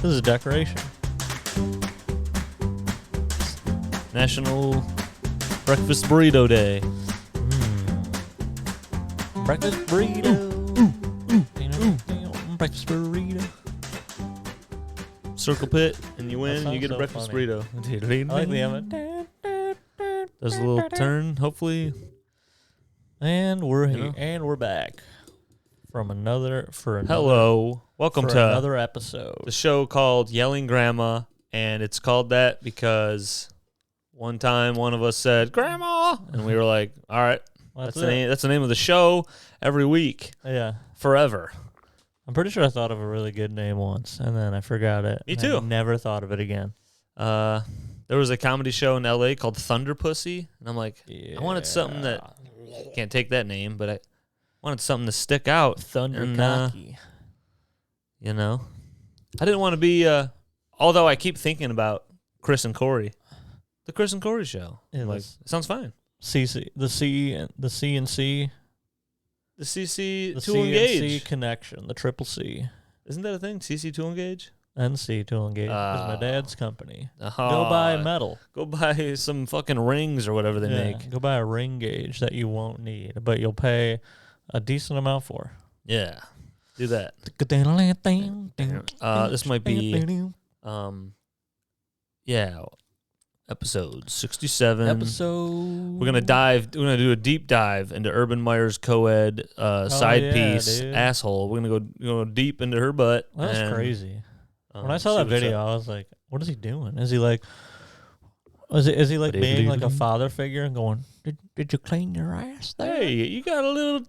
This is a decoration. National Breakfast Burrito Day. Breakfast burrito. Breakfast burrito. Circle pit, and you win, That and you get a sounds so breakfast funny. burrito. I like the Emma. There's a little turn, hopefully. And we're You here. know? And we're back from another Hello. Welcome to another episode. the show called Yelling Grandma, and it's called that because one time one of us said, Grandma! And we were like, all right, Well, that's the name of the show every week, Yeah. forever. I'm pretty sure I thought of a really good name once, and then I forgot it. Me and too. I never thought of it again. There was a comedy show in L.A. called Thunder Pussy, and I'm like, I wanted something that, can't take that name, but I wanted something to stick out. Thunder and, Cocky. You know, I didn't want to be, although I keep thinking about Chris and Corey, the Chris and Corey show. Yeah, Like, it sounds fine. CC, the CNC, The CC the to engage. CNC connection, the triple C. Isn't that a thing? CC to engage? NC to engage is my dad's company. Go Oh, buy metal. Go buy some fucking rings or whatever they make. Go buy a ring gauge that you won't need, but you'll pay a decent amount for. Yeah. Do that. This might be episode 67. We're gonna do a deep dive into Urban Meyer's co-ed side piece dude. asshole. We're gonna go deep into her butt. That's and, crazy. When I saw see that what's video, up. I was like, "What is he doing? Is he like, is he like being like a father figure and going, did you clean your ass there? Hey, you got a little.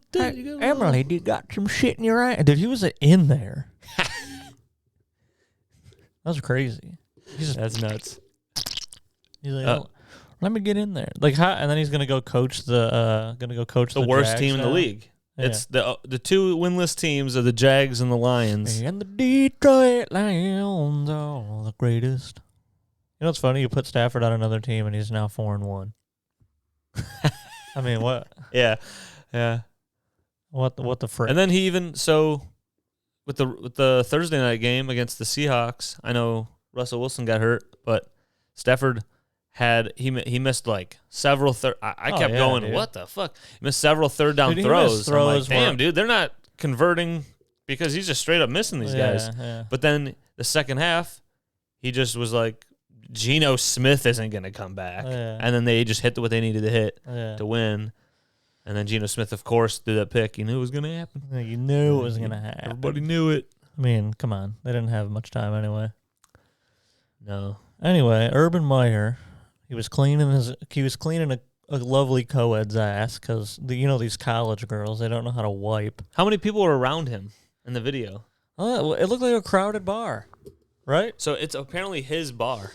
Emily, you got some shit in your ass. Dude, he was in there. That was crazy. That's nuts. He's like, oh, let me get in there. Like, how? And then he's gonna go coach the Worst Jags team in the now. league. Yeah. It's the two winless teams are the Jags and the Lions. And the Detroit Lions are the greatest. You know what's funny? You put Stafford on another team, and he's now 4-1. I mean, what? Yeah. What the frick? And then he even with the Thursday night game against the Seahawks. I know Russell Wilson got hurt, but Stafford he missed like several I kept going, dude. what the fuck? He missed several third down Dude, he throws. missed I'm like, throws damn, dude, they're not converting because he's just straight up missing these guys. Yeah. But then the second half, he just was like, Geno Smith isn't going to come back. Yeah. And then they just hit what they needed to hit Yeah. to win. And then Geno Smith, of course, threw that pick. You knew it was going to happen. You knew it was gonna happen. Everybody knew it. I mean, come on. They didn't have much time anyway. No. Anyway, Urban Meyer, he was cleaning a lovely co-ed's ass because these college girls, they don't know how to wipe. How many people were around him in the video? Oh, it looked like a crowded bar, right? So it's apparently his bar.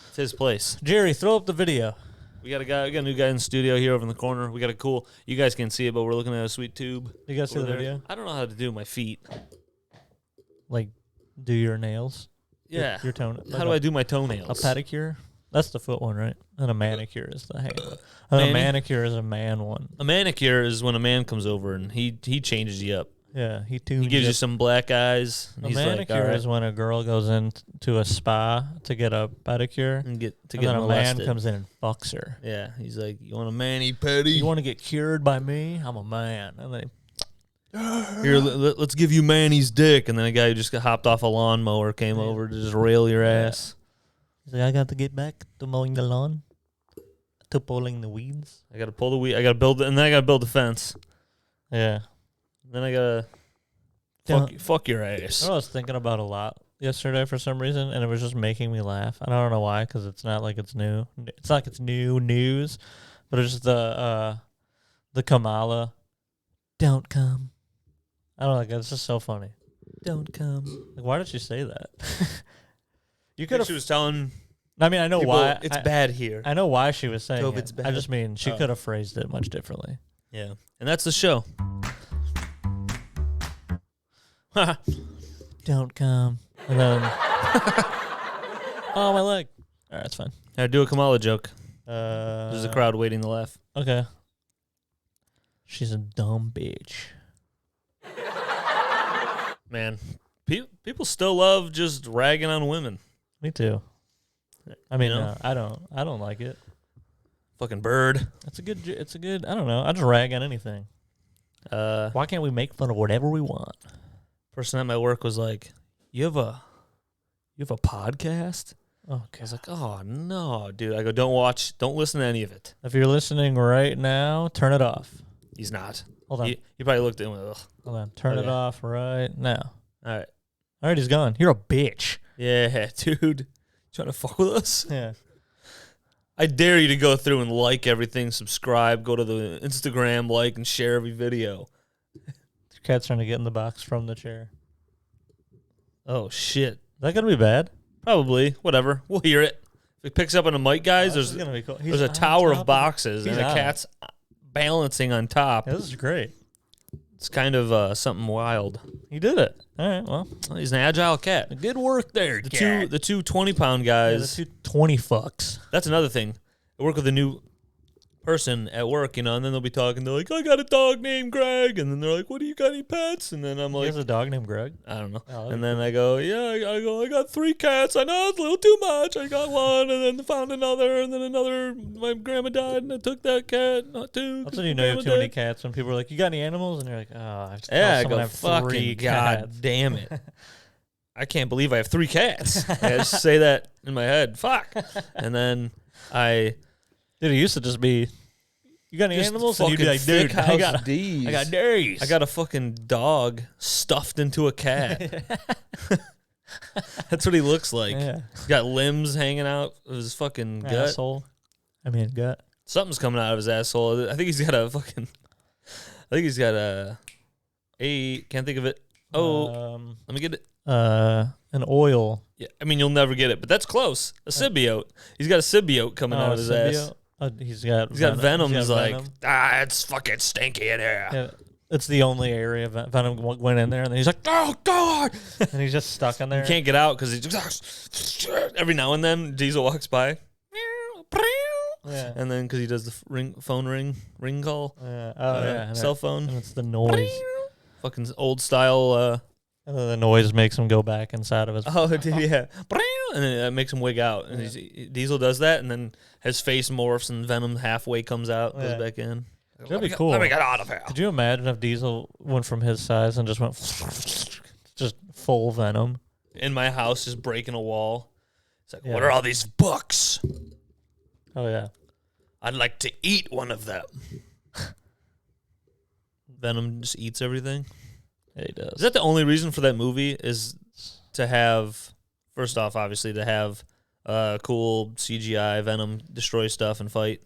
It's his place. Jerry, throw up the video. We got a new guy in the studio here over in the corner. We got a cool, you guys can't see it, but we're looking at a sweet tube. You guys see the over there. video? I don't know how to do my feet. Like, do your nails? Yeah. Your tone. How do I do my toenails? A pedicure? That's the foot one, right? And a manicure is the hand one. And a manicure is a man one. A manicure is when a man comes over and he changes you up. Yeah, he He gives you some black eyes. And A he's manicure like, all right, is when a girl goes into a spa to get a pedicure, and get and then a molested. man comes in and fucks her. Yeah, he's like, you want a mani pedi? You want to get cured by me? I'm a man. And then Here, let's give you Manny's dick. And then a guy who just got hopped off a lawnmower came over to just rail your ass. he's like, I got to get back to mowing the lawn, to pulling the weeds. I got to pull the weed. I got to build it, and then I got to build the fence. Yeah. Then I got to fuck your ass. I was thinking about a lot yesterday for some reason, and it was just making me laugh. And I don't know why, because it's not like it's new. It's not like it's new news, but it's just the Kamala, don't come. I don't know, like, it's just so funny. Don't come. Like, why did she say that? You could have. She was telling. I mean, I know people, why. it's bad here. I know why she was saying COVID's it. bad. I just mean she could have phrased it much differently. Yeah, and that's the show. Don't come. And then, oh, my leg. All right, it's fine. I do a Kamala joke. There's There's a crowd waiting to laugh. Okay. She's a dumb bitch. Man, People still love just ragging on women. Me too. I mean, You know? I don't like it. Fucking bird. It's a good. I don't know. I just rag on anything. Why can't we make fun of whatever we want? Person at my work was like, "You have a podcast?" Okay. I was like, "Oh no, dude!" I go, don't listen to any of it." If you're listening right now, turn it off. He's not. Hold on. He probably looked at him. Ugh. Hold on. Turn it off right now. All right. All right, he's gone. You're a bitch. Yeah, dude. Trying to fuck with us? Yeah. I dare you to go through and like everything, subscribe, go to the Instagram, like, and share every video. Your cat's trying to get in the box from the chair. Oh, shit. Is that going to be bad? Probably. Whatever. We'll hear it. If it picks up on a mic, guys, This is gonna be cool. there's a tower of boxes, and a cat's balancing on top. Yeah, this is great. It's kind of something wild. He did it. All right, well. He's an agile cat. Good work there, The two 20-pound guys. Yeah, the 2 20 fucks. That's another thing. I work with a new person at work, and then they'll be talking. They're like, "I got a dog named Greg," and then they're like, "What do you got? Any pets?" And then I'm He like, has a dog named Greg? I don't know. Oh, And then I go, I got 3 cats. I know it's a little too much. I got one, and then found another, and then another. My grandma died, and I took that cat. Not 2. That's when you know you have too many cats. When people are like, "You got any animals?" And you're like, "Oh, I just Yeah, I someone go, have 3 fucking god cats." damn it. I can't believe I have 3 cats. I just say that in my head. Fuck. And then Dude, it used to just be, "You got any just animals?" And you'd be fucking like, "Dude, thick I house got D's. days. I got a fucking dog stuffed into a cat. That's what he looks like. Yeah. He's got limbs hanging out of his fucking gut. Asshole. I mean, gut. Something's coming out of his asshole. I think he's got a fucking. I think he's got can't think of it. Oh, let me get it. An oil. Yeah, I mean you'll never get it, but that's close. A symbiote. He's got a symbiote coming out of his ass. He's got Venom. He's like, Venom. It's fucking stinky in here. Yeah, it's the only area Venom went in there, and then he's like, "Oh God!" and he's just stuck in there. He can't get out because he just every now and then Diesel walks by. Yeah. And then because he does the phone ring call. Yeah. Oh yeah. And cell phone. And it's the noise. Fucking old style. And then the noise makes him go back inside of his. Oh, dude, yeah. And then it makes him wig out. And Diesel does that, and then his face morphs, and Venom halfway comes out, goes back in. That'd be cool. Let me get out of here. Could you imagine if Diesel went from his size and just went just full Venom? In my house, just breaking a wall. It's like, what are all these books? Oh yeah. I'd like to eat one of them. Venom just eats everything. Yeah, he does. Is that the only reason for that movie? Is to have, first off, obviously, to have cool CGI Venom destroy stuff and fight,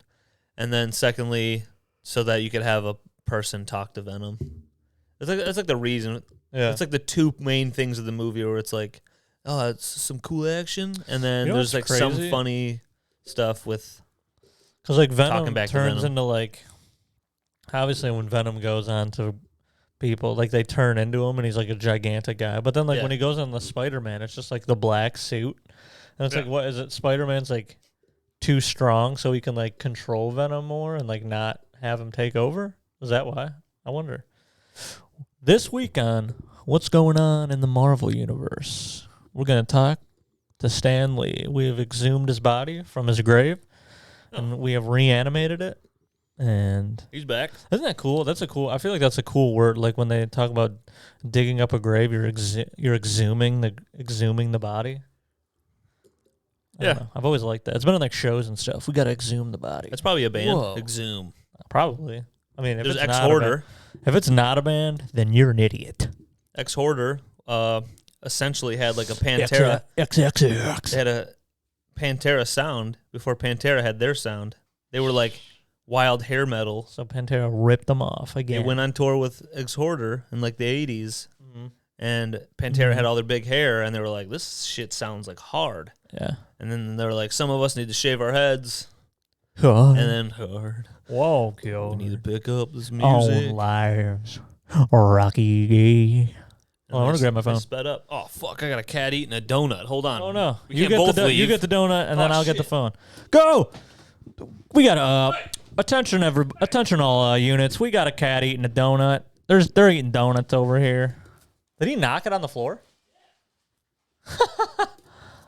and then secondly, so that you could have a person talk to Venom. That's like the reason. Yeah. It's like the 2 main things of the movie where it's like, oh, it's some cool action, and then there's like some funny stuff with. Because like Venom back to turns Venom. into like, obviously when Venom goes on to people, like they turn into him and he's like a gigantic guy. But then like when he goes on the Spider-Man, it's just like the black suit. And it's like, what is it? Spider-Man's like too strong so he can like control Venom more and like not have him take over? Is that why? I wonder. This week on What's Going On in the Marvel Universe, we're going to talk to Stan Lee. We have exhumed his body from his grave. And we have reanimated it, and he's back. Isn't that cool? I feel like that's a cool word. Like when they talk about digging up a grave, you're exhuming the body. I don't know. I've always liked that. It's been on like shows and stuff. We got to exhume the body. That's probably a band. Whoa. Exhume. Probably. I mean, if there's it's Ex-Hoarder. If it's not a band, then you're an idiot. Ex-Hoarder essentially had like a Pantera. XXX. They had a Pantera sound before Pantera had their sound. They were like wild hair metal. So Pantera ripped them off again. They went on tour with Ex-Hoarder in like the 80s. Mm-hmm. And Pantera had all their big hair, and they were like, this shit sounds like hard. Yeah. And then they were like, some of us need to shave our heads. Hard. And then hard. Whoa, we need to pick up this music. Own lives. Rocky Gay. Oh, I want to grab my phone. Sped up. Oh, fuck. I got a cat eating a donut. Hold on. Oh, no. You get the donut, and then I'll get the phone. Go! We got attention all units. We got a cat eating a donut. They're eating donuts over here. Did he knock it on the floor?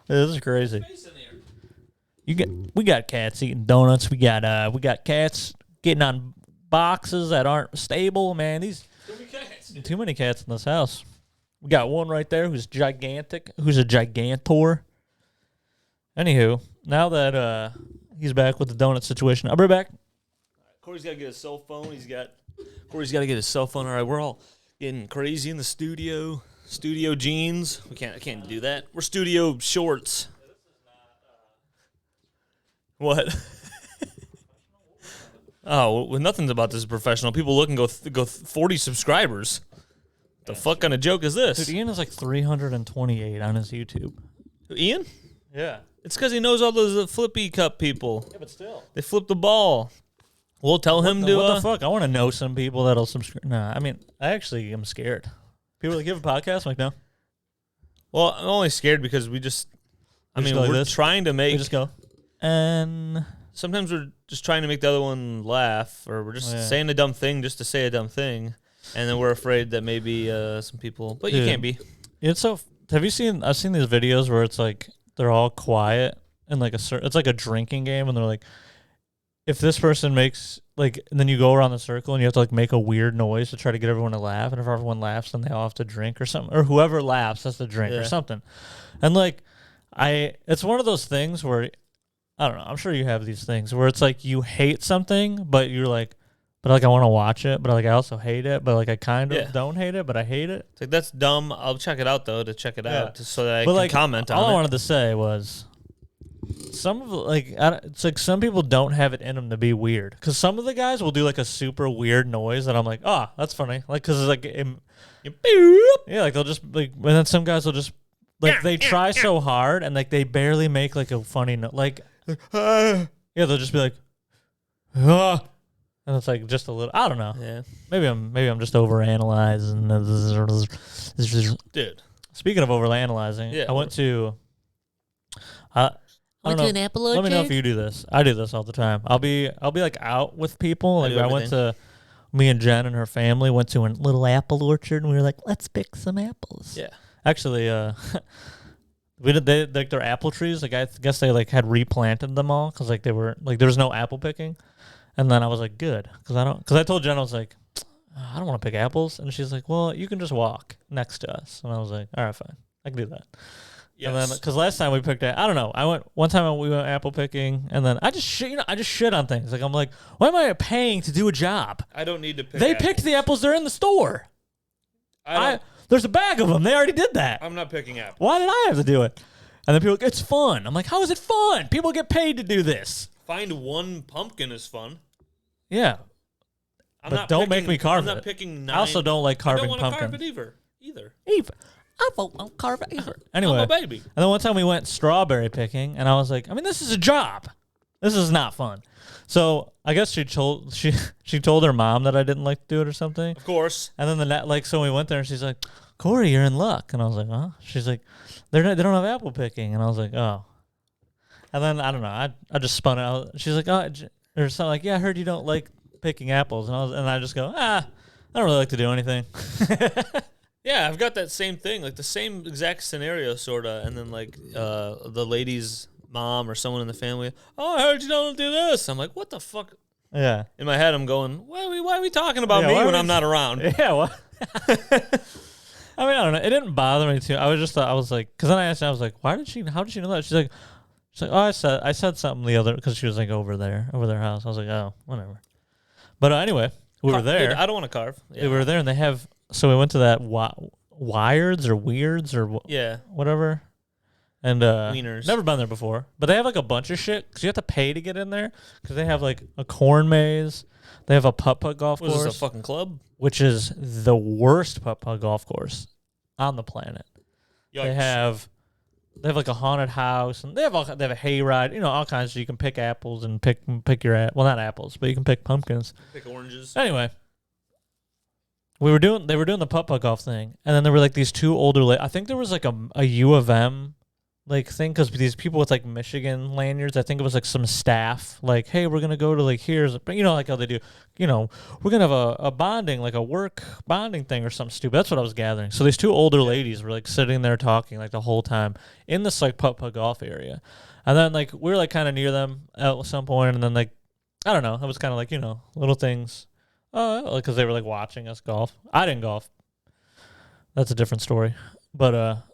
This is crazy. We got cats eating donuts. We got cats getting on boxes that aren't stable. Man, too many cats in this house. We got one right there who's gigantic, who's a gigantor. Anywho, now that he's back with the donut situation, I'll be back. Corey's got to get his cell phone. Corey's got to get his cell phone. All right, we're all getting crazy in the studio. Studio jeans. I can't do that. We're studio shorts. What? Oh, well, nothing's about this professional. People look and go 40 subscribers. The fuck kind of joke is this? Dude, Ian is like 328 on his YouTube. Ian? Yeah. It's because he knows all those flippy cup people. Yeah, but still. They flip the ball. We'll tell him to... What the fuck? I want to know some people that'll subscribe. Nah, I mean, I actually am scared. People that give a podcast, I'm like, no. Well, I'm only scared because we're trying to make... We just go. And... Sometimes we're just trying to make the other one laugh, or we're just saying a dumb thing just to say a dumb thing, and then we're afraid that maybe some people... But you can't be. It's so... Have you seen... I've seen these videos where it's like, they're all quiet, and like it's like a drinking game, and they're like, if this person makes... Like, and then you go around the circle, and you have to like make a weird noise to try to get everyone to laugh, and if everyone laughs, then they all have to drink or something, or whoever laughs has to drink or something. And like, it's one of those things where... I don't know. I'm sure you have these things where it's like you hate something, but you're like, but like I want to watch it, but like I also hate it, but like I kind of don't hate it, but I hate it. It's like, that's dumb. I'll check it out though to check it out so that I can comment on it. All I wanted to say was some of it's like some people don't have it in them to be weird, because some of the guys will do like a super weird noise that I'm like, oh, that's funny, like because it's like like they'll just like, and then some guys will just like they try so hard and like they barely make like a funny like. They'll just be like, and it's like just a little. I don't know. Yeah, maybe I'm just overanalyzing. Dude, speaking of overanalyzing, I went to. I went to an apple orchard. Let me know if you do this. I do this all the time. I'll be like out with people. Like I went to. Me and Jen and her family went to a little apple orchard, and we were like, let's pick some apples. Yeah, actually, we did like their apple trees. Like I guess they like had replanted them all because like they were like there was no apple picking, and then I was like good because I told Jen I was like I don't want to pick apples, and she's like, well, you can just walk next to us, and I was like, all right, fine, I can do that. Yes. And then because last time we picked I don't know, we went apple picking, and then I just shit on things. Like I'm like, why am I paying to do a job? I don't need to pick. They picked the apples. They're in the store. There's a bag of them. They already did that. I'm not picking apples. Why did I have to do it? And then people are like, it's fun. I'm like, how is it fun? People get paid to do this. Find one pumpkin is fun. Yeah. But don't make me carve it. I'm not picking 9. I also don't like carving pumpkin. I don't want to carve it either. I won't carve it either. Anyway. I'm a baby. And then one time we went strawberry picking, and I was like, I mean, this is a job. This is not fun. So I guess she told her mom that I didn't like to do it or something. Of course. And then so we went there and she's like, Corey, you're in luck. And I was like, huh? She's like, they don't have apple picking. And I was like, oh. And then I don't know. I just spun out. She's like, oh, or something like, yeah, I heard you don't like picking apples. And I just go, I don't really like to do anything. Yeah, I've got that same thing, like the same exact scenario, sorta. And then like the lady's mom or someone in the family, oh, I heard you don't do this. I'm like, what the fuck? Yeah. In my head, I'm going, why are we talking about me when I'm not around? Yeah, what? I mean, I don't know. It didn't bother me too. I was like, because then I asked her, I was like, how did she know that? She's like, oh, I said something the other, because she was like over their house. I was like, oh, whatever. But anyway, we were there. Dude, I don't want to carve. Yeah. We were there, and they have, so we went to that Weirds or whatever. And Wieners. Never been there before, but they have like a bunch of shit because you have to pay to get in there, because they have like a corn maze, they have a putt-putt golf course. Was this a fucking club? Which is the worst putt-putt golf course on the planet. Yikes. They have like a haunted house, and they have a hayride, all kinds. So you can pick apples and pick your not apples, but you can pick pumpkins, pick oranges. Anyway, they were doing the putt-putt golf thing, and then there were like these two older I think there was like a U of M like thing because these people with like Michigan lanyards, I think it was like some staff, like, hey, we're gonna go to like here's, you know, like how they do, you know, we're gonna have a bonding, like a work bonding thing or something stupid. That's what I was gathering. So these two older ladies were like sitting there talking like the whole time in this like putt-putt golf area, and then like we were like kind of near them at some point, and then like I don't know, it was kind of like, you know, little things, because they were like watching us golf. I didn't golf. That's a different story, but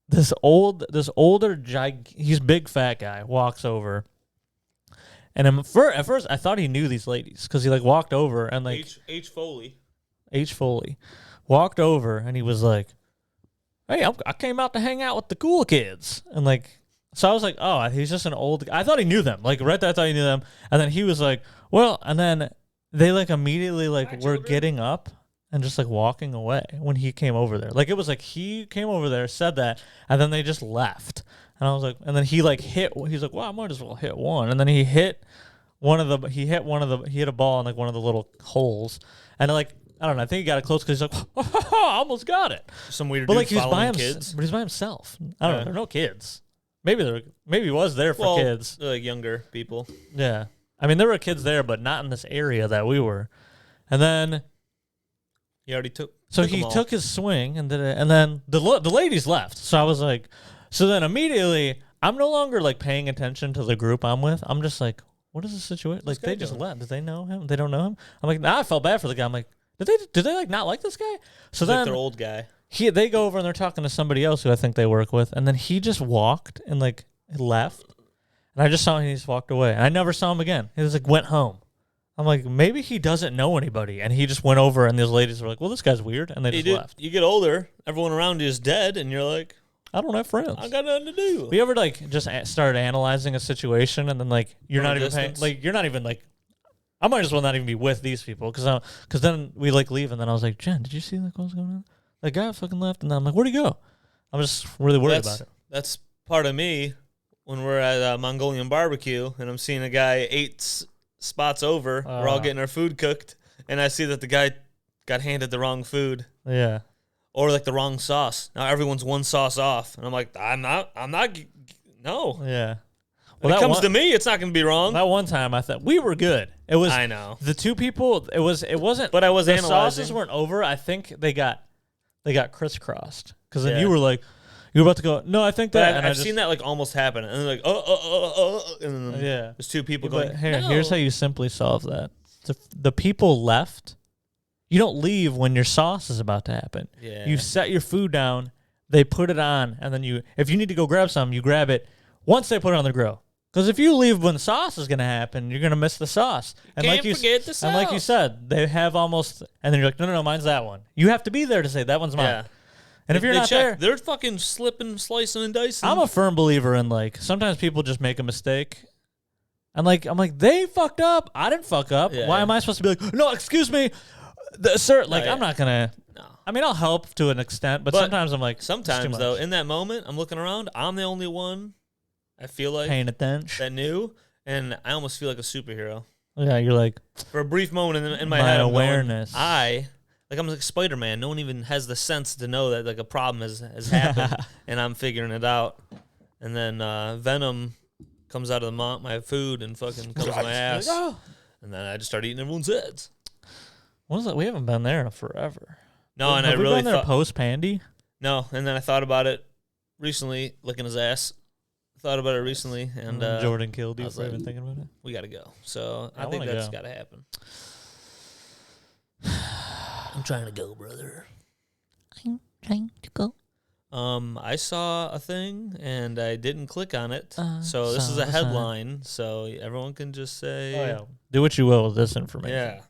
This older he's big fat guy walks over, and at first I thought he knew these ladies because he like walked over and like H Foley walked over and he was like, "Hey, I came out to hang out with the cool kids," and like so I was like, "Oh, he's just an old." I thought he knew them. Like right there, I thought he knew them, and then he was like, "Well," and then they like immediately like were getting up and just like walking away when he came over there. Like it was like he came over there, said that, and then they just left. And I was like, and then he like he's like, well, I might as well hit one. And then he hit he hit a ball in like one of the little holes. And like, I don't know, I think he got it close because he's like, I almost got it. Some weird but dude like he was by kids. But he's by himself. I don't know, there are no kids. Maybe he was there for kids. Like younger people. Yeah. I mean, there were kids there, but not in this area that we were. And then he already took. So he took his swing and did it, and then the ladies left. So I was like, so then immediately I'm no longer like paying attention to the group I'm with. I'm just like, what is the situation? Like they just left. Did they know him? They don't know him. I'm like, nah, I felt bad for the guy. I'm like, did they like not like this guy? So then like their old guy. They go over and they're talking to somebody else who I think they work with, and then he just walked and like left, and I just saw him. He just walked away, and I never saw him again. He was like went home. I'm like, maybe he doesn't know anybody, and he just went over, and those ladies were like, well, this guy's weird, and they just left. You get older, everyone around you is dead, and you're like, I don't have friends. I got nothing to do. We ever like just started analyzing a situation, and then like you're not even paying, like you're not even like, I might as well not even be with these people because then we like leave, and then I was like, Jen, did you see like what was going on? That guy fucking left, and then I'm like, where'd he go? I'm just really worried about it. That's part of me when we're at Mongolian barbecue, and I'm seeing a guy 8 spots over. We're all getting our food cooked, and I see that the guy got handed the wrong food. Yeah. Or like the wrong sauce. Now everyone's one sauce off, and I'm like, I'm not. No. Yeah. When it comes to me, it's not going to be wrong. That one time, I thought we were good. It was. I know the two people. It wasn't. But I was analyzing. The sauces weren't over. I think they got crisscrossed because then you were like, you were about to go. No, I think that. I've seen that like almost happen, and then like and then there's two people going. But here's how you simply solve that. The people left. You don't leave when your sauce is about to happen. Yeah. You set your food down. They put it on, and then if you need to go grab some, you grab it once they put it on the grill. Because if you leave when the sauce is going to happen, you're going to miss the sauce. And Can't forget the sauce. And like you said, they have almost, and then you're like, no, mine's that one. You have to be there to say that one's mine. Yeah. And if you're not there, they're fucking slipping, slicing, and dicing. I'm a firm believer in like sometimes people just make a mistake. And like I'm like they fucked up. I didn't fuck up. Yeah. Why am I supposed to be like, no, excuse me, sir? Like I'm not gonna. No. I mean, I'll help to an extent, but sometimes I'm like. Sometimes though, in that moment, I'm looking around. I'm the only one. I feel like paying attention. That knew, and I almost feel like a superhero. Yeah, you're like for a brief moment in my head, awareness. I'm like Spider-Man. No one even has the sense to know that like a problem has happened, and I'm figuring it out. And then Venom comes out of my food and fucking comes to my ass, and then I just start eating everyone's heads. What is that? We haven't been there in forever. No, and have I we really been there post Pandy. No, and then I thought about it recently, licking his ass. Thought about it recently, and Jordan killed you for even thinking about it. We got to go. So I think that's got to happen. I'm trying to go, brother. I'm trying to go. I saw a thing and I didn't click on it. So this is a headline, so everyone can just say, do what you will with this information.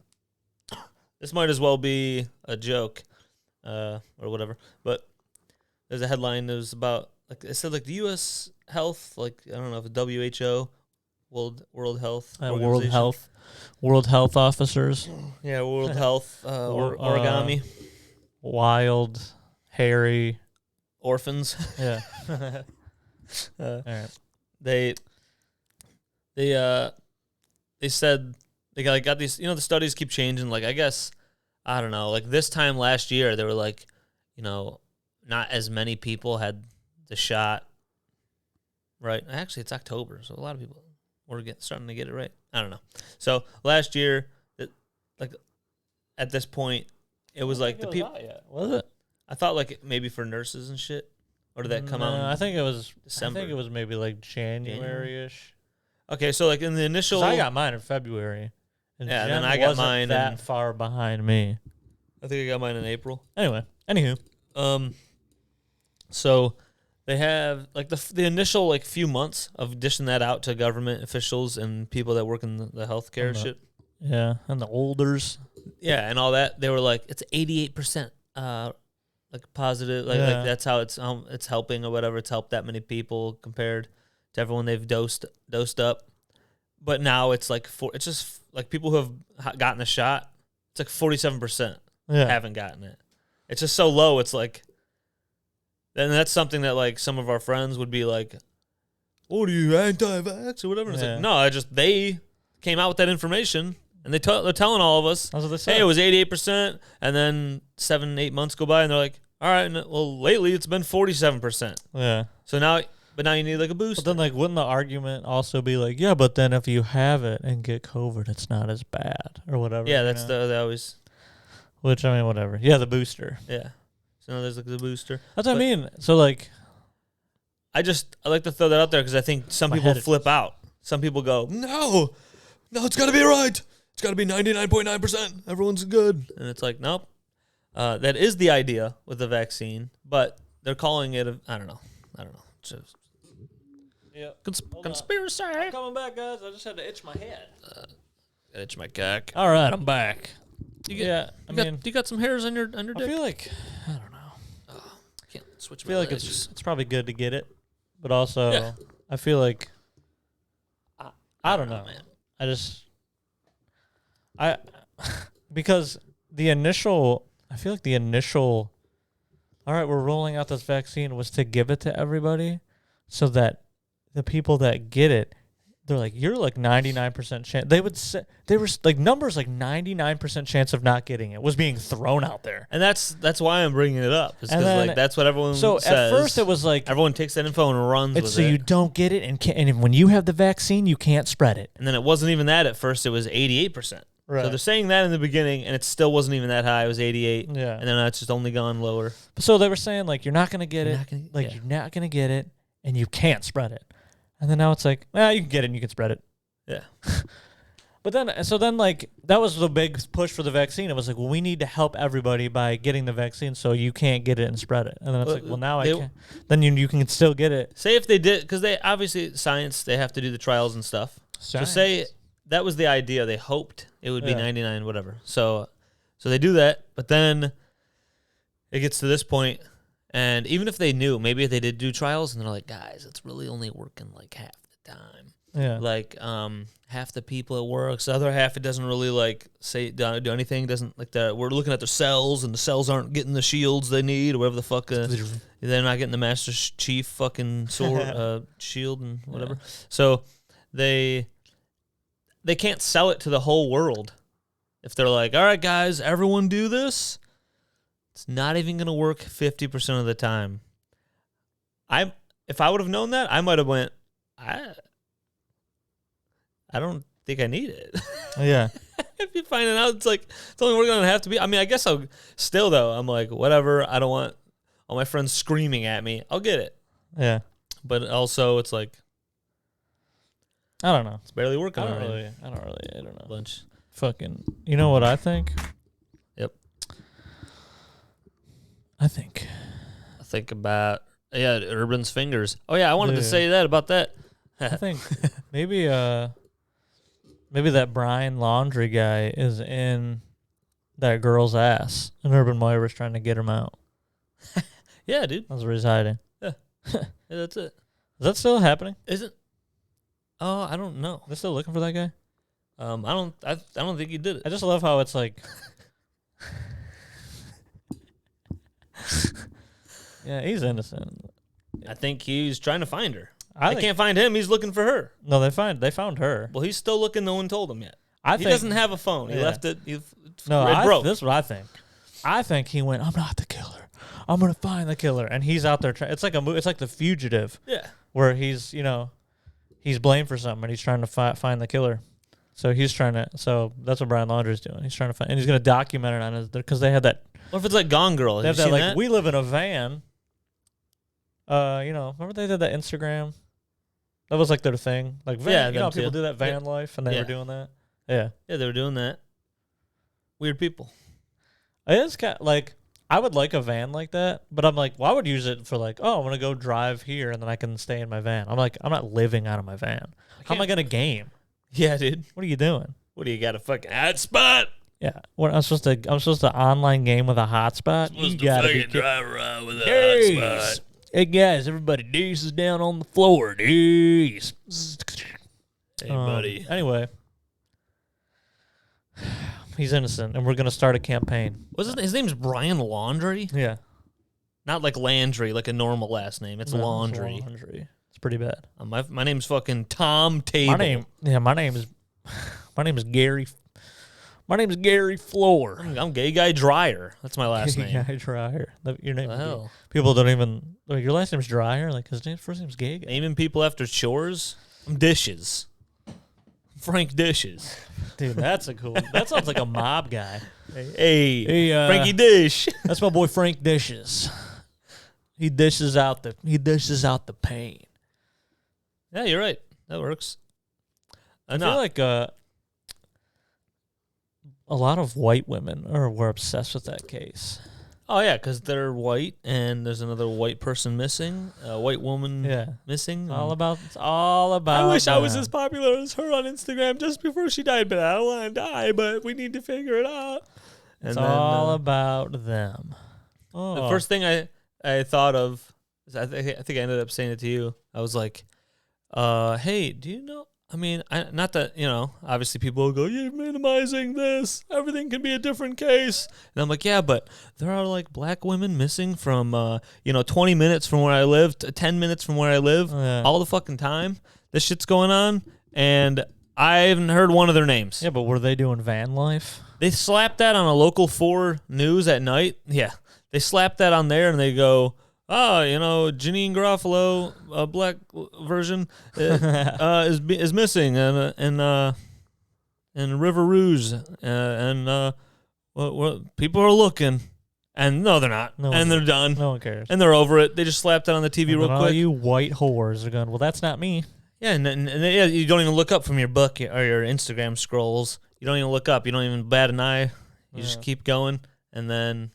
Yeah. This might as well be a joke, or whatever. But there's a headline that was about like it said like the U.S. Health, like I don't know if WHO, World Health, World Health officers. Yeah, World Health, origami, wild, hairy, orphans. Yeah. All right. They said they got these. You know, the studies keep changing. Like I guess I don't know. Like this time last year, they were like, you know, not as many people had the shot right? Actually, it's October, so a lot of people were starting to get it right. I don't know. So last year, like at this point, it was like the people. Was it? I thought like maybe for nurses and shit, or did that come out? I think it was December. I think it was maybe like January-ish. Okay, so like in the initial, I got mine in February. And Yeah, Jen then I got wasn't mine that in- far behind me. I think I got mine in April. Anyway, anywho, So they have like the initial like few months of dishing that out to government officials and people that work in the healthcare And the- shit. yeah, and the olders. Yeah, and all that. They were like, it's 88%, like positive, like that's how it's helping or whatever. It's helped that many people compared to everyone they've dosed up. But now it's like it's just like people who have gotten the shot. It's like 47% haven't gotten it. It's just so low. It's like, and that's something that like some of our friends would be like, "Oh, do you anti-vax or whatever?" And it's like, no, they came out with that information. And they're telling all of us, That's what they said. hey, it was 88%, and then 7-8 months go by, and they're like, all right, well, lately it's been 47%. Yeah. So now you need like a boost. But then, like, wouldn't the argument also be like, yeah, but then if you have it and get COVID, it's not as bad or whatever? Yeah, that's they always. Which, I mean, whatever. Yeah, the booster. Yeah. So now there's like the booster. That's what I mean. So, like, I like to throw that out there because I think some people flip out. Some people go, no, it's got to be right. It's got to be 99.9%. Everyone's good. And it's like, nope. That is the idea with the vaccine, but they're calling it I don't know. Just conspiracy. I'm coming back, guys. I just had to itch my head. Itch my cock. All right, I'm back. You got some hairs on your dick? I feel like, I don't know. I can't switch. I feel like it's probably good to get it, but also I feel like I don't know. Man. Because I feel like the initial, all right, we're rolling out this vaccine was to give it to everybody so that the people that get it, they're like, you're like 99% chance. They would say, they were like numbers like 99% chance of not getting it was being thrown out there. And that's why I'm bringing it up. Because like that's what everyone says. At first it was like, everyone takes that info and runs with it. So you don't get it, and when you have the vaccine, you can't spread it. And then it wasn't even that at first. It was 88%. Right. So they're saying that in the beginning, and it still wasn't even that high. It was 88. Yeah. And then it's just only gone lower. So they were saying, like, you're not going to get it. You're not going to get it, and you can't spread it. And then now it's like, you can get it and you can spread it. Yeah. But then, like, that was the big push for the vaccine. It was like, well, we need to help everybody by getting the vaccine so you can't get it and spread it. And then it's like, well, now I can. Then you can still get it. Say if they did, because they obviously, science, they have to do the trials and stuff. So say that was the idea. They hoped it would be 99, whatever. So they do that, but then it gets to this point, and even if they knew, maybe if they did do trials, and they're like, guys, it's really only working like half the time. Yeah. Like half the people it works, the other half it doesn't really like do anything. Doesn't like that. We're looking at their cells, and the cells aren't getting the shields they need, or whatever the fuck. They're not getting the Master Chief fucking sword, shield, and whatever. Yeah. So they can't sell it to the whole world. If they're like, all right, guys, everyone do this, it's not even gonna work 50% of the time. If I would have known that, I might have went, I don't think I need it. Yeah. If you find it out, it's like, it's only working on half to be. I mean, I guess I'm like, whatever. I don't want all my friends screaming at me. I'll get it. Yeah. But also, it's like, I don't know. It's barely working. I don't know. Lunch. Fucking, you know what I think? Yep. I think about, Urban's fingers. Oh, yeah, I wanted to say that about that. I think maybe that Brian Laundry guy is in that girl's ass, and Urban Meyer was trying to get him out. Yeah, dude. That's where he's hiding. Yeah. That's it. Is that still happening? Isn't? Oh, I don't know. They're still looking for that guy? I don't think he did it. I just love how it's like, yeah, he's innocent. I think he's trying to find her. I can't find him. He's looking for her. No, they found her. Well, he's still looking. No one told him yet. He think, doesn't have a phone. He left it. It broke. This is what I think. I think he went, I'm not the killer. I'm gonna find the killer, and he's out there. It's like a movie. It's like The Fugitive. Yeah. where he's he's blamed for something and he's trying to find the killer. So he's trying to. So that's what Brian Laundrie's doing. He's trying to find, and he's going to document it on his, because they had that. What if it's like Gone Girl? They Have have you that seen like that? we live in a van. Remember they did that Instagram. That was like their thing. Like van, Yeah, you know how them people too. do that van life, and they Yeah. were doing that. Yeah, Yeah, they were doing that. Weird people. it is kind like I would like a van like that, but I'm like, well, I would use it for like, oh, I'm gonna go drive here, and then I can stay in my van. I'm like, I'm not living out of my van. How am I gonna game? Yeah, dude. What are you doing? What do you got, a fucking hotspot? Yeah, what I'm supposed to online game with a hotspot? You gotta be kidding. drive around with a Jeez. Hey guys, everybody, Deuce is down on the floor, Deuce. Hey, buddy. Anyway, he's innocent, and we're gonna start a campaign. What's his name's Brian Laundrie? Yeah, Not like Landry, like a normal last name. It's No, Laundrie. It's Laundrie. It's pretty bad. My name's fucking Tom Table. My name is Gary. My name is Gary Floor. I'm Gay Guy Dryer. That's my last name. Guy Dryer. Your name. What the hell? People don't even. Like, your last name's Dryer. Like his first name's Gay Guy. Naming people after chores? I'm Dishes. Frank Dishes. Dude, that's a cool. That sounds like a mob guy. Hey, Hey, Frankie Dish. That's my boy Frank Dishes. He dishes out the pain. Yeah, you're right. That works. I feel like a lot of white women were obsessed with that case. Oh, yeah, because they're white and there's another white person missing, a white woman missing. It's all about. I wish I was them. as popular as her on Instagram just before she died, but I don't want to die, but we need to figure it out. It's all about them. Oh. The first thing I thought of, is I think I ended up saying it to you. I was like, hey, do you know? I mean, not that, obviously people will go, you're minimizing this. Everything can be a different case. And I'm like, yeah, but there are like black women missing from, 20 minutes from where I live to 10 minutes from where I live all the fucking time. This shit's going on. And I haven't heard one of their names. Yeah, but were they doing van life? They slapped that on a local 4 news at night. Yeah. They slapped that on there and they go, Janine Garofalo, a black version, is missing in River Rouge, and people are looking, and no, they're not, and they're done, No one cares. and they're over it. They just slapped it on the TV real all quick. you white whores are going, well, that's not me. Yeah, and you don't even look up from your book or your Instagram scrolls. You don't even look up. You don't even bat an eye. You just keep going, and then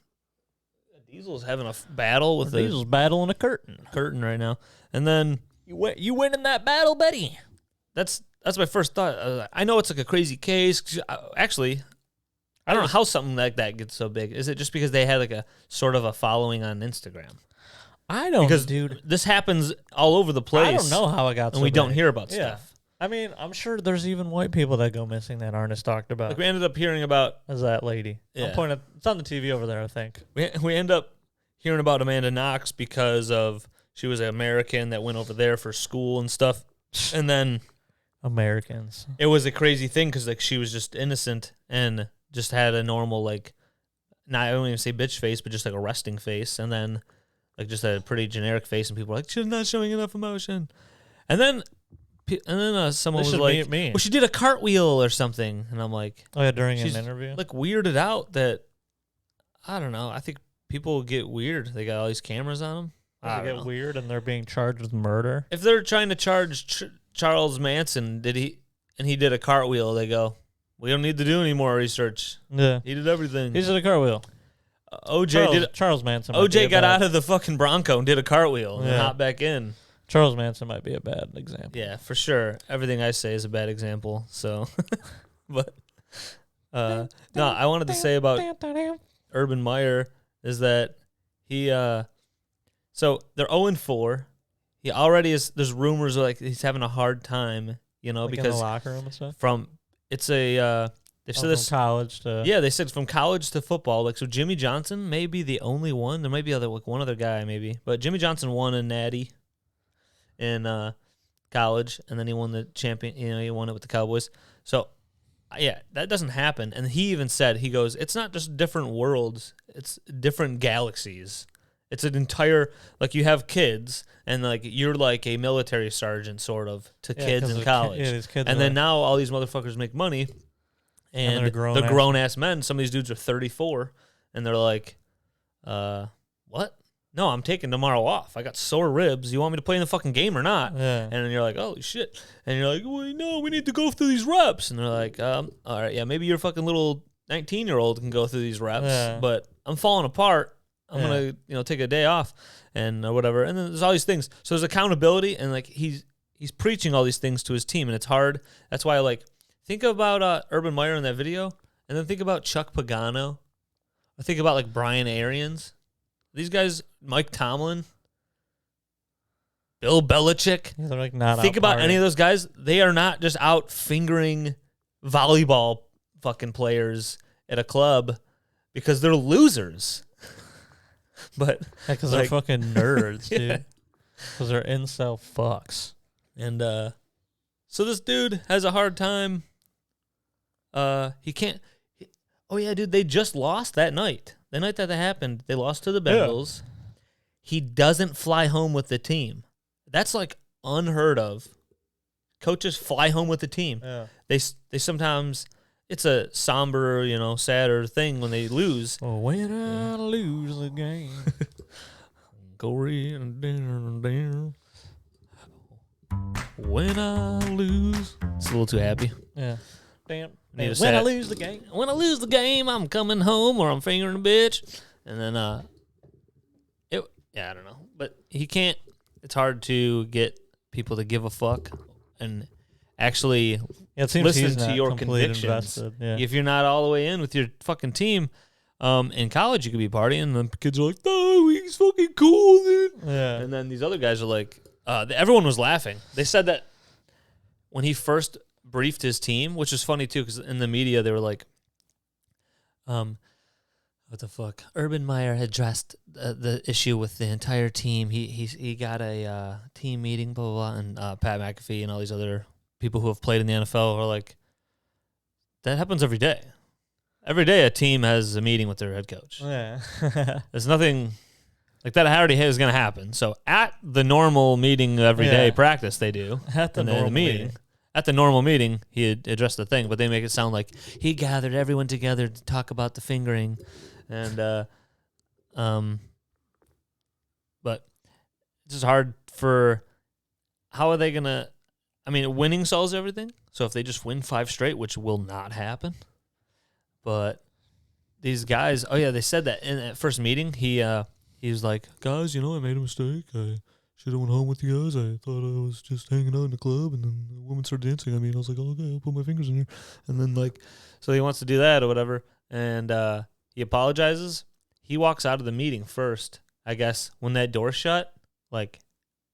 Diesel's having a battle with Diesel's battling a curtain right now, and then you win in that battle, Betty. that's my first thought. I know it's like a crazy case. 'Cause actually, I don't know how something like that gets so big. Is it just because they had like a sort of a following on Instagram? I don't, Because dude. this happens all over the place. I don't know how it got so and we don't big. hear about Yeah. stuff. I mean, I'm sure there's even white people that go missing that aren't as talked about Like we ended up hearing about as that lady. Yeah. I'm pointing. It's on the TV over there, I think. we end up hearing about Amanda Knox because of she was an American that went over there for school and stuff, and then Americans. it was a crazy thing because like she was just innocent and just had a normal like, I don't even say bitch face, but just like a resting face, and then like just a pretty generic face, and people were like, she's not showing enough emotion, and then someone This was should like, be me. well, she did a cartwheel or something, and I'm like, Oh yeah, during she's an interview. like weirded out that I don't know. I think people get weird. They got all these cameras on them. I They don't get know. weird and they're being charged with murder. If they're trying to charge Charles Manson, he did a cartwheel, they go, we don't need to do any more research. Yeah, He did everything. he's in a cartwheel. Charles Manson. might be OJ a got bad- out of the fucking Bronco and did a cartwheel and Yeah. hopped back in. Charles Manson might be a bad example. Yeah, for sure. Everything I say is a bad example. So, but no, I wanted to say about Urban Meyer is that he so they're 0-4. He already is. There's rumors like he's having a hard time, Like in the because locker room and stuff. from it's a they said From this. college to Yeah, they said from college to football. Like, so Jimmy Johnson may be the only one. There might be one other guy maybe, but Jimmy Johnson won a natty in college, and then he won the champion. He won it with the Cowboys. So, yeah, that doesn't happen. And he even said, he goes, it's not just different worlds; it's different galaxies. It's an entire, like, you have kids, and, like, you're like a military sergeant, sort of, to kids in college. These kids and then now all these motherfuckers make money, and they're they're grown-ass men. Some of these dudes are 34, and they're like, what? No, I'm taking tomorrow off. I got sore ribs. You want me to play in the fucking game or not? Yeah. And then you're like, holy shit. And you're like, well, no, we need to go through these reps. And they're like, all right, yeah, maybe your fucking little 19-year-old can go through these reps, but I'm falling apart. I'm going to, take a day off and or whatever. And then there's all these things. So there's accountability, and like he's preaching all these things to his team, and it's hard. That's why, like, think about Urban Meyer in that video, and then think about Chuck Pagano. I think about like Brian Arians. These guys, Mike Tomlin, Bill Belichick. Yeah, they're like not. Think about any of those guys. They are not just out fingering volleyball fucking players at a club because they're losers. But because they're fucking nerds, dude. Because they're incel fucks. And so this dude has a hard time. He can't. Oh yeah, dude. They just lost that night. The night that happened, they lost to the Bengals. Yeah. He doesn't fly home with the team. That's like unheard of. Coaches fly home with the team. Yeah. They sometimes, it's a somber, sadder thing when they lose. Oh, when I lose the game. Go in down. When I lose. It's a little too happy. Yeah. Damn. When I lose the game. When I lose the game, I'm coming home or I'm fingering a bitch. And then, I don't know. But he can't, it's hard to get people to give a fuck and actually listen to your convictions. Yeah. If you're not all the way in with your fucking team, in college you could be partying, and the kids are like, "Oh, he's fucking cool, dude." Yeah. And then these other guys are like, everyone was laughing. They said that when he first briefed his team, which is funny too, because in the media they were like, what the fuck? Urban Meyer addressed the issue with the entire team. He got a team meeting, blah, blah, blah, and Pat McAfee and all these other people who have played in the NFL are like, that happens every day. Every day a team has a meeting with their head coach. Yeah. There's nothing like that already is going to happen. So at the normal meeting every day practice they do. At the normal meeting. At the normal meeting, he had addressed the thing, but they make it sound like he gathered everyone together to talk about the fingering. And, but it's just hard for, how are they going to, winning solves everything. So if they just win 5 straight, which will not happen, but these guys, they said that in that first meeting, he was like, guys, I made a mistake. I should have went home with you guys. I thought I was just hanging out in the club, and then the woman started dancing. I was like, okay, I'll put my fingers in here. And then, so he wants to do that or whatever, and, he apologizes. He walks out of the meeting first. I guess when that door shut,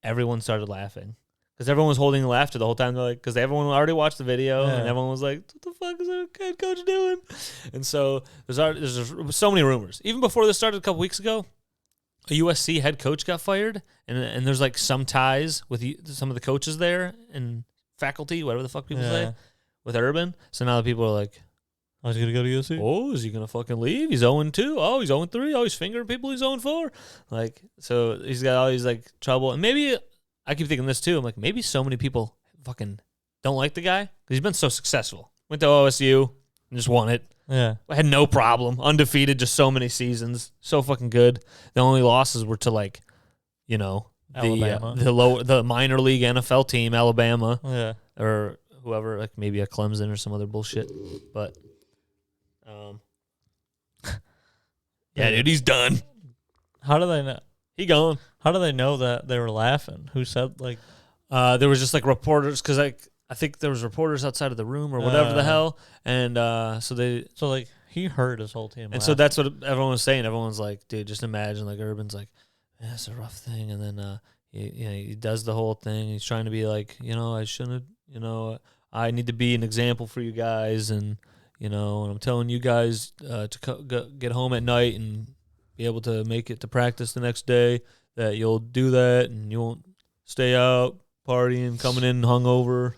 everyone started laughing because everyone was holding laughter the whole time. They're like, because everyone already watched the video and everyone was like, "What the fuck is our head coach doing?" And so there's so many rumors. Even before this started a couple weeks ago, a USC head coach got fired, and there's some ties with some of the coaches there and faculty, whatever the fuck people say, with Urban. So now the people are like, I was going to go to USC. Oh, is he going to fucking leave? He's 0-2. Oh, he's 0-3. Oh, he's fingering people. He's 0-4. So he's got all these, trouble. And maybe, I keep thinking this, too. I'm like, maybe so many people fucking don't like the guy because he's been so successful. Went to OSU and just won it. Yeah. I had no problem. Undefeated, just so many seasons. So fucking good. The only losses were to, Alabama. the minor league NFL team, Alabama. Yeah. Or whoever, maybe a Clemson or some other bullshit. But... yeah, dude, he's done. How do they know? He gone. How do they know that they were laughing? Who said there was just reporters because I think there was reporters outside of the room or whatever the hell, and so he heard his whole team. And laughing. so that's what everyone was saying. Everyone's like, dude, just imagine Urban's like, yeah, it's a rough thing, and then he does the whole thing. He's trying to be like, I shouldn't, I need to be an example for you guys, and and I'm telling you guys to get home at night and be able to make it to practice the next day, that you'll do that and you won't stay out partying, coming in hungover.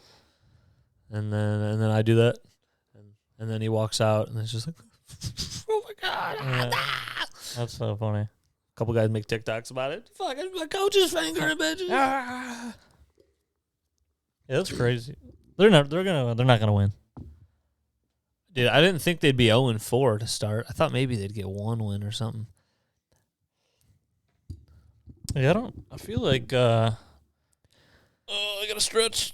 And then I do that. And then he walks out and it's just like, oh my God. Yeah. That's so funny. couple guys make TikToks about it. Fucking my coach's finger, bitches. Yeah, that's crazy. They're not gonna win. Dude, I didn't think they'd be 0-4 to start. I thought maybe they'd get 1 win or something. Yeah, I feel like I gotta stretch.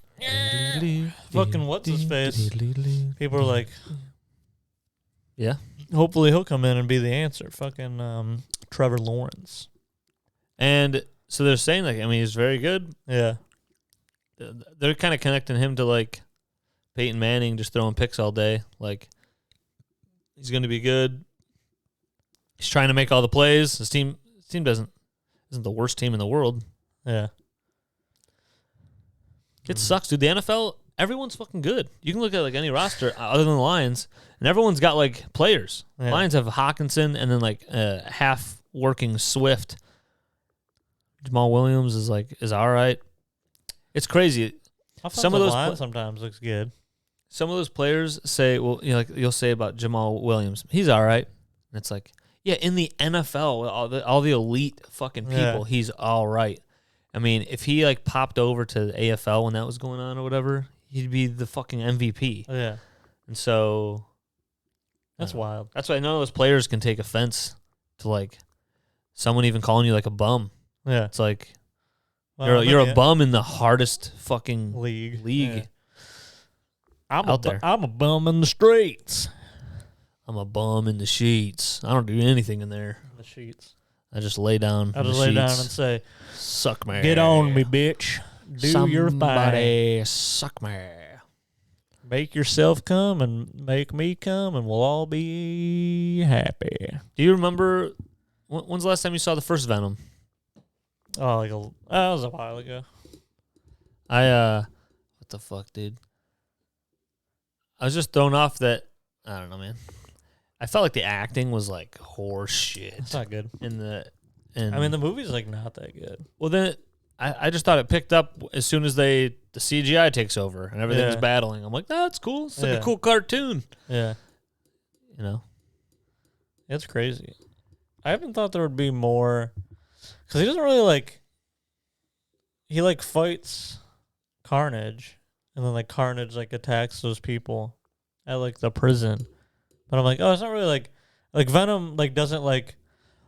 Fucking what's his face? People are like, yeah. Hopefully he'll come in and be the answer. Fucking Trevor Lawrence. And so they're saying, like, I mean, he's very good. Yeah. They're kind of connecting him to, like, Peyton Manning just throwing picks all day. Like, he's going to be good. He's trying to make all the plays. His team isn't the worst team in the world. Yeah. It sucks, dude. The NFL, everyone's fucking good. You can look at, like, any roster other than the Lions, and everyone's got, like, players. Yeah. Lions have Hawkinson and then, like, half-working Swift. Jamal Williams is all right. It's crazy. Some of those line sometimes looks good. Some of those players say, well, you know, like you'll say about Jamal Williams, he's all right. And it's like, yeah, in the NFL, all the elite fucking people, he's all right. I mean, if he like popped over to the AFL when that was going on or whatever, he'd be the fucking MVP. Yeah. And so that's wild. That's why none of those players can take offense to like someone even calling you like a bum. Yeah. It's like you're a bum in the hardest fucking league. Yeah. I'm a bum in the streets. I'm a bum in the sheets. I don't do anything in there. The sheets. I just lay down. I just lay down and say, "Suck me, get on me, bitch. Do your thing. Somebody suck me. Make yourself come and make me come, and we'll all be happy." Do you remember when's the last time you saw the first Venom? Oh, that was a while ago. What the fuck, dude? I was just thrown off that. I don't know, man. I felt like the acting was like horse shit. It's not good. I mean, the movie's like not that good. Well, then I just thought it picked up as soon as the CGI takes over and everything's battling. I'm like, no, it's cool. It's like a cool cartoon. Yeah. You know? It's crazy. I haven't thought there would be more, because he doesn't really like. He like fights Carnage, and then like Carnage like attacks those people at like the prison. But I'm like, oh, it's not really like Venom like doesn't like.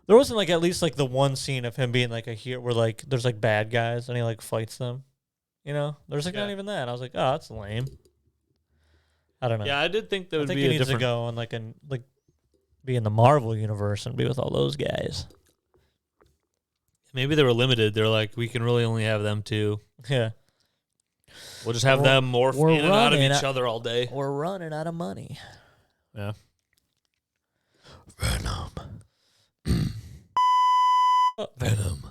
There wasn't like at least like the one scene of him being like a hero where like there's like bad guys and he like fights them. You know, there's like not even that. I was like, oh, that's lame. I don't know. Yeah, I did think there would I think be he needs to go and like be in the Marvel universe and be with all those guys. Maybe they were limited. They're like, we can really only have them two. Yeah. We'll just have them morph in and out of each other all day. We're running out of money. Yeah. Venom. Venom.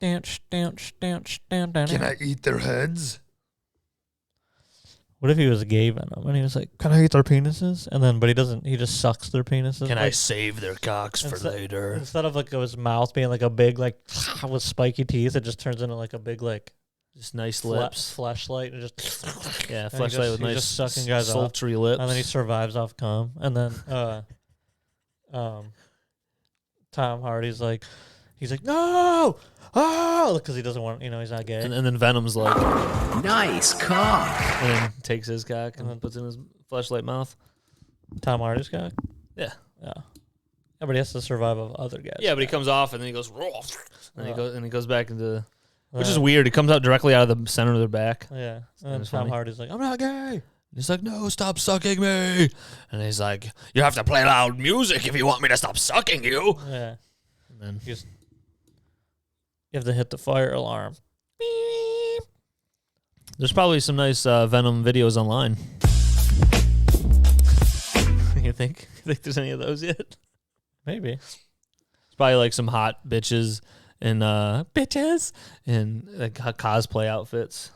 Dance. Can I eat their heads? What if he was a gay Venom and he was like, "Can I eat their penises?" And then, but he doesn't. He just sucks their penises. Can like, I save their cocks for later? Instead of like his mouth being like a big like with spiky teeth, it just turns into like a big like just nice lips, flashlight, and just flashlight with nice just sucking guys sultry off. lips. And then he survives off cum. And then Tom Hardy's like, he's like, no, because he doesn't want, he's not gay. And then Venom's like, nice cock. And then takes his cock and then puts it in his flashlight mouth. Tom Hardy's cock? Yeah. Yeah. Yeah, but he has to survive of other guys. Yeah, but he comes off and then he goes, and he goes back into, which is weird. He comes out directly out of the center of their back. Yeah. And Tom Hardy's like, I'm not gay. He's like, no, stop sucking me. And he's like, you have to play loud music if you want me to stop sucking you. Yeah. And then you have to hit the fire alarm. Beep. There's probably some nice Venom videos online. You think there's any of those yet? Maybe. It's probably like some hot bitches and like cosplay outfits.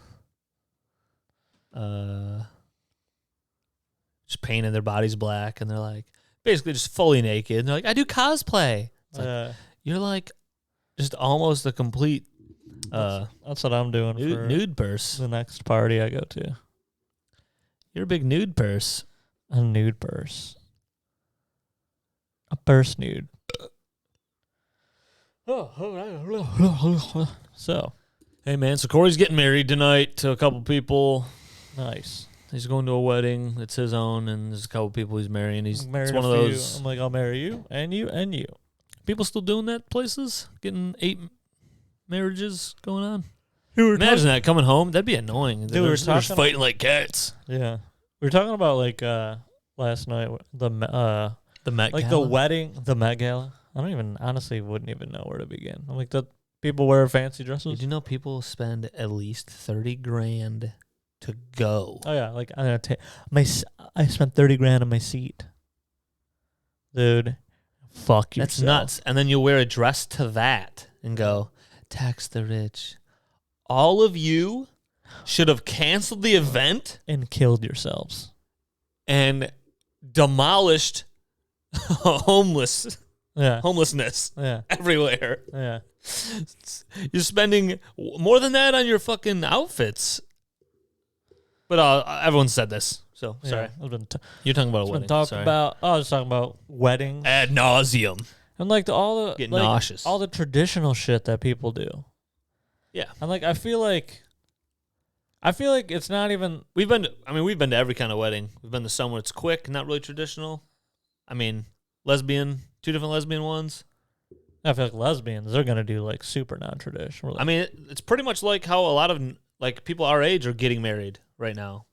Just painting their bodies black, and they're like basically just fully naked. And they're like, I do cosplay. It's like, you're like just almost a complete that's what I'm doing for nude purse. The next party I go to. You're a big nude purse. A nude purse. A purse nude. So Hey, man, so Corey's getting married tonight to a couple people. nice. He's going to a wedding. It's his own, and there's a couple people he's marrying. I'm married It's one a of few. those. I'm like, I'll marry you and you and you. People still doing that places? Getting 8 marriages going on? We were Imagine that coming home. That'd be annoying. Dude, They're just talking- fighting like cats. Yeah, we were talking about like last night the Met like Gala? the wedding, the Met Gala. I don't even honestly wouldn't even know where to begin. I'm like the people wear fancy dresses. Did you know people spend at least $30,000 to go? Oh yeah, like I'm gonna take I spent $30,000 on my seat, dude. Fuck yourself. That's nuts. And then you'll wear a dress to that and go, tax the rich. All of you should have canceled the event and killed yourselves. and demolished homelessness Yeah, everywhere. yeah. You're spending more than that on your fucking outfits. But everyone said this, so sorry. Yeah, You're talking about a been wedding. talked Sorry. about. I was talking about weddings Ad nauseum. and like all the Get like, nauseous. all the traditional shit that people do. Yeah. And like I feel like it's not even. We've been to every kind of wedding. We've been to some where it's quick, not really traditional. I mean, lesbian, 2 different lesbian ones. I feel like lesbians they're gonna do like super non-traditional. Like, I mean, it's pretty much like how a lot of like people our age are getting married right now.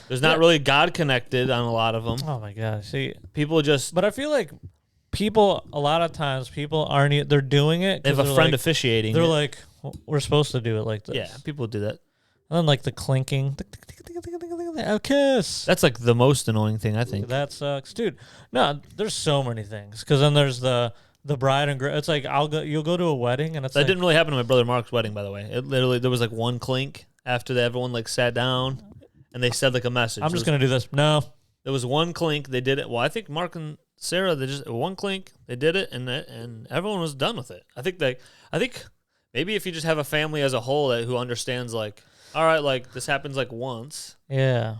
There's not really God connected on a lot of them. oh my god, see, People just but I feel like people a lot of times people aren't. They're doing it. they 'cause have a they're friend like, officiating. They're it. like, we're supposed to do it like this. Yeah, people do that. And then like the clinking, a kiss. That's like the most annoying thing, I think. That sucks, dude. No, there's so many things. Because then there's the bride and groom. It's like you'll go to a wedding and it's That like, didn't really happen to my brother Mark's wedding, by the way. It literally there was like one clink after everyone like sat down and they said like a message. I'm just gonna do this. No, There was one clink. They did it. Well, I think Mark and Sarah they just one clink. They did it and everyone was done with it. I think maybe if you just have a family as a whole who understands like, all right, like this happens like once. yeah,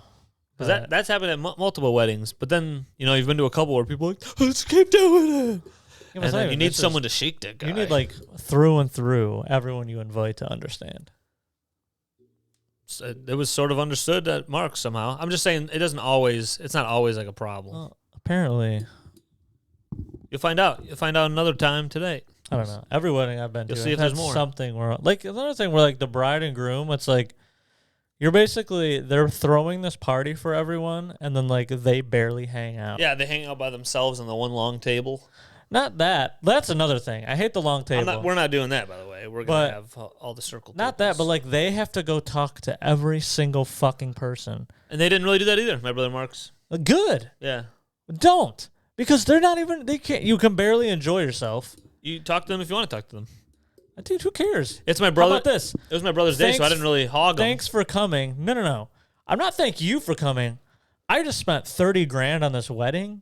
Because that's happened at multiple weddings. But then, you've been to a couple where people are like, let's keep doing it. Yeah, And then you need someone to shake that guy. You need like through and through everyone you invite to understand. It was sort of understood at Mark somehow. I'm just saying it's not always like a problem. Well, apparently, You'll find out. You'll find out another time today. I don't know. Every wedding I've been to, You'll see I've if there's had more. something where like another thing where like the bride and groom, it's like they're throwing this party for everyone, and then like they barely hang out. Yeah, they hang out by themselves on the one long table. Not that. That's another thing. I hate the long table. We're not doing that, by the way. We're going to have all the circle Not that, but tables. like they have to go talk to every single fucking person. And they didn't really do that either, my brother Mark's. Good. Yeah. Don't. Because they're not even, they can't, you can barely enjoy yourself. You talk to them if you want to talk to them. Dude, who cares? It's my brother. How about this? It was my brother's day, so I Thanks- didn't really hog him. Thanks for coming. No. I'm not thank you for coming. I just spent $30,000 on this wedding,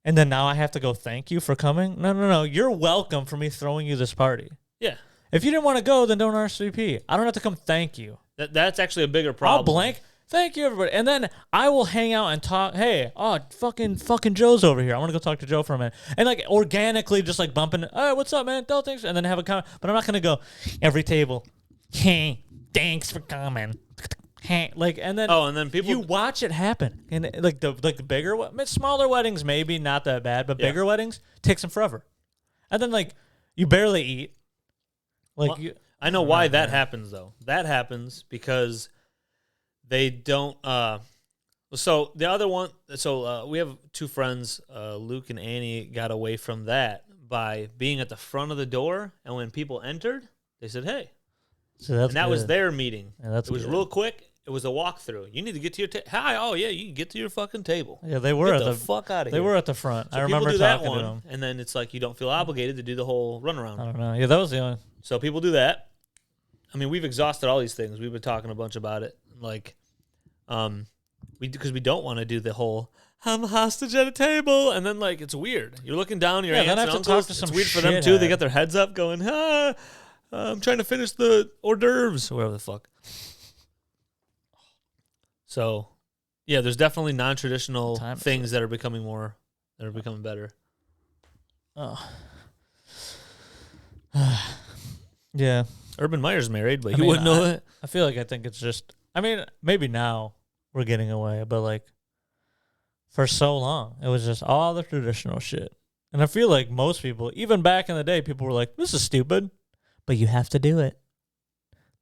and then now I have to go thank you for coming? No. You're welcome for me throwing you this party. Yeah. If you didn't want to go, then don't RSVP. I don't have to come thank you. That's actually a bigger problem. I'll blank. Thank you, everybody. And then I will hang out and talk. Hey, fucking Joe's over here. I want to go talk to Joe for a minute. And like organically just like bumping, hey, what's up, man? Don't thanks. And then have a comment. But I'm not going to go every table. Hey, thanks for coming. Hey, like, and then and then people you watch it happen. And like the bigger, smaller weddings, maybe not that bad, but bigger weddings takes them forever. And then like you barely eat. Like I know why that happens though. That happens because they don't. So the other one. So we have two friends, Luke and Annie, got away from that by being at the front of the door, and when people entered, they said, "Hey," so that's and that was good. their meeting. Yeah, that's it was good. real quick. It was a walkthrough. You need to get to your hi. Oh yeah, you can get to your fucking table. Yeah, they were Get at the the fuck out of They here. were at the front. So I people remember do that talking to one, them. and then it's like you don't feel obligated to do the whole runaround. I don't know. Yeah, that was the only. So people do that. I mean, we've exhausted all these things. We've been talking a bunch about it. Like, because we don't want to do the whole I'm a hostage at a table, and then like it's weird. You're looking down your Yeah, aunts then I and have to talk uncles. to some It's weird for them too. shithead. They got their heads up, going, I'm trying to finish the hors d'oeuvres or whatever the fuck. So, yeah, there's definitely non-traditional Time is things that are becoming better. Oh. Yeah. Urban Meyer's married, but I you mean, wouldn't know that. I feel like I think it's just. I mean, maybe now we're getting away, but like for so long, it was just all the traditional shit. And I feel like most people, even back in the day, people were like, "This is stupid," but you have to do it.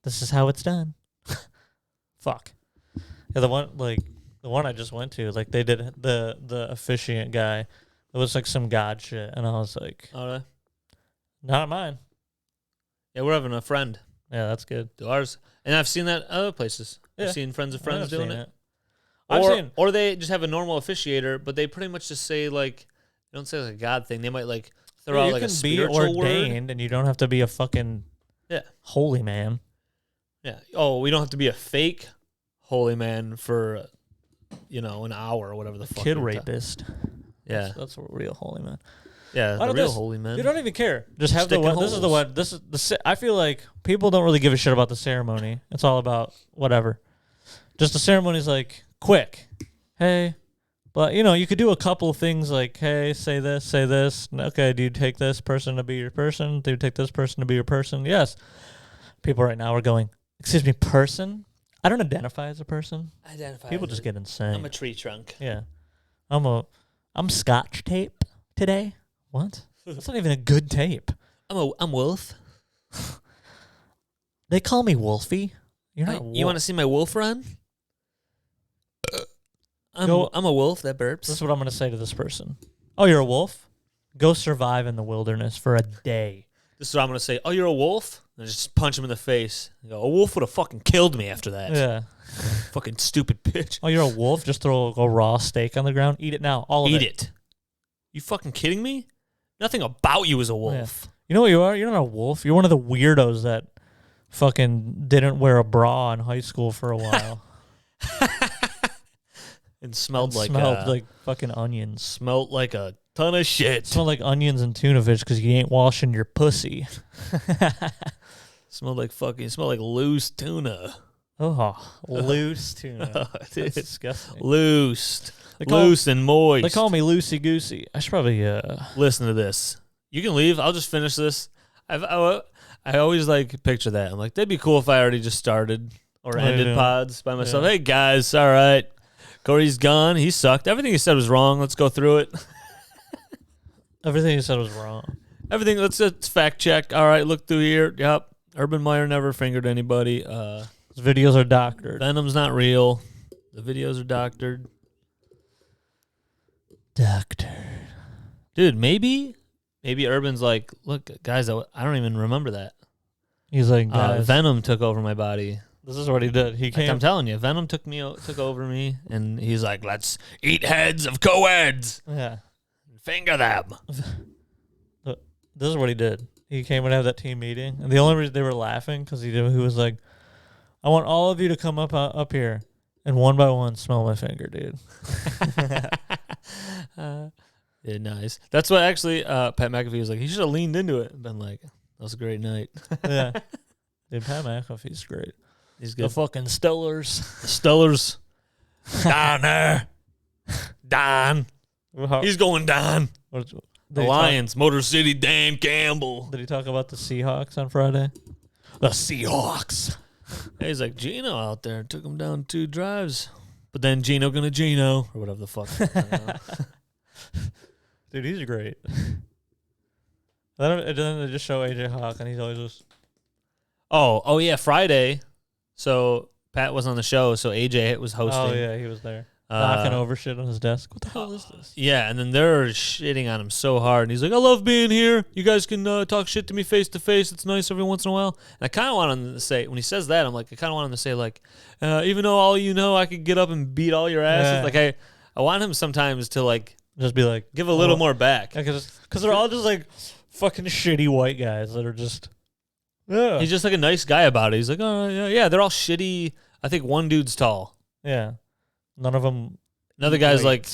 This is how it's done. Fuck. Yeah, the one I just went to, like they did the officiant guy. It was like some god shit, and I was like, Oh, not mine. yeah, we're having a friend Yeah, that's good. do ours, and I've seen that other places. Yeah. I've seen friends of friends I've doing seen it. I've Or, seen. or they just have a normal officiator, but they pretty much just say like, they don't say like a God thing. They might like throw Yeah, out you like a can be spiritual word. ordained, and you don't have to be a fucking holy man. Yeah. Oh, we don't have to be a fake holy man for, an hour or whatever the fuck. Kid you're rapist. Yeah. That's a real holy man. Yeah. Why The don't real this- holy man. You don't even care. Just have Sticking This is the holes. one. This is the. I feel like people don't really give a shit about the ceremony. It's all about whatever. Just the ceremony's like quick. Hey, but you could do a couple of things like, hey, say this. Okay, do you take this person to be your person? Do you take this person to be your person? Yes. People right now are going, excuse me, person? I don't identify as a person. People just get insane. I'm a tree trunk. Yeah. I'm scotch tape today. What? That's not even a good tape. I'm Wolf. They call me Wolfie. You're not You want to see my wolf run? I'm Go- a wolf that burps. This is what I'm going to say to this person. Oh, you're a wolf? Go survive in the wilderness for a day. This is what I'm gonna say. Oh, you're a wolf? And just punch him in the face. You go, a wolf would have fucking killed me after that. Yeah. Fucking stupid bitch. Oh, you're a wolf? Just throw a raw steak on the ground. Eat it now. All of it. Eat it. You fucking kidding me? Nothing about you is a wolf. You know what you are? You're not a wolf. You're one of the weirdos that fucking didn't wear a bra in high school for a while. And smelled like fucking onions. smelled like a ton of shit. Smelled like onions and tuna fish because you ain't washing your pussy. Smelled like loose tuna. Oh, loose tuna. That's Dude. disgusting. Loose. call- Loose and moist. They call me Loosey Goosey. I should probably Listen to this. You can leave. I'll just finish this. I always like picture that. I'm like, that'd be cool if I already just started or What are you ended doing? pods by myself. Yeah. Hey guys, all right. Corey's gone. He sucked. Everything he said was wrong. Let's go through it. everything you said was wrong. Everything. Let's fact check. All right, look through here. Yep. Urban Meyer never fingered anybody. Those videos are doctored. Venom's not real. The videos are doctored. Doctor. Dude, maybe Urban's like, look, guys, I don't even remember that. He's like, guys, Venom took over my body. this is what he did. He Like, came. I'm telling you, Venom took over me, and he's like, let's eat heads of co-eds. Yeah. Finger them. This is what he did. He came and had that team meeting, and the only reason they were laughing because he was like, "I want all of you to come up here, and one by one smell my finger, dude." Yeah, nice. That's what actually Pat McAfee was like. He should have leaned into it and been like, that was a great night. Yeah, dude, Pat McAfee's great. He's The good. fucking Stellars. The Stellars. Down there. Don. He's going down. The Lions. Motor City Dan Campbell. Did he talk about the Seahawks on Friday? The Seahawks. He's like, Gino out there took him down 2 drives. But then Gino gonna Gino. Or whatever the fuck. I don't know. Dude, he's great. Then they just show AJ Hawk, and he's always just Oh yeah, Friday. So Pat was on the show, so AJ was hosting. oh yeah, he was there knocking over shit on his desk. What the hell is this? Yeah, and then they're shitting on him so hard. And he's like, I love being here. You guys can talk shit to me face to face. It's nice every once in a while. And I kind of want him to say, when he says that, I'm like, I kind of want him to say, like, even though all you know, I could get up and beat all your asses. Yeah. Like, I want him sometimes to, like, Just be like, give a little more back. because they're all just like fucking shitty white guys that are just. Yeah. He's just like a nice guy about it. He's like, oh, yeah, they're all shitty. I think one dude's tall. Yeah. None of them. Another guy's like,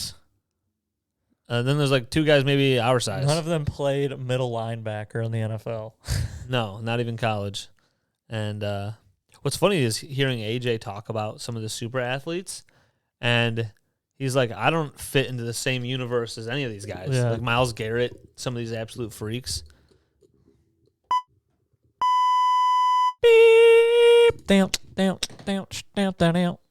then there's like 2 guys maybe our size. None of them played middle linebacker in the NFL. No, not even college. And what's funny is hearing AJ talk about some of the super athletes, and he's like, I don't fit into the same universe as any of these guys. Yeah. Like Myles Garrett, some of these absolute freaks. Beep. Down, down, down, down, down, down.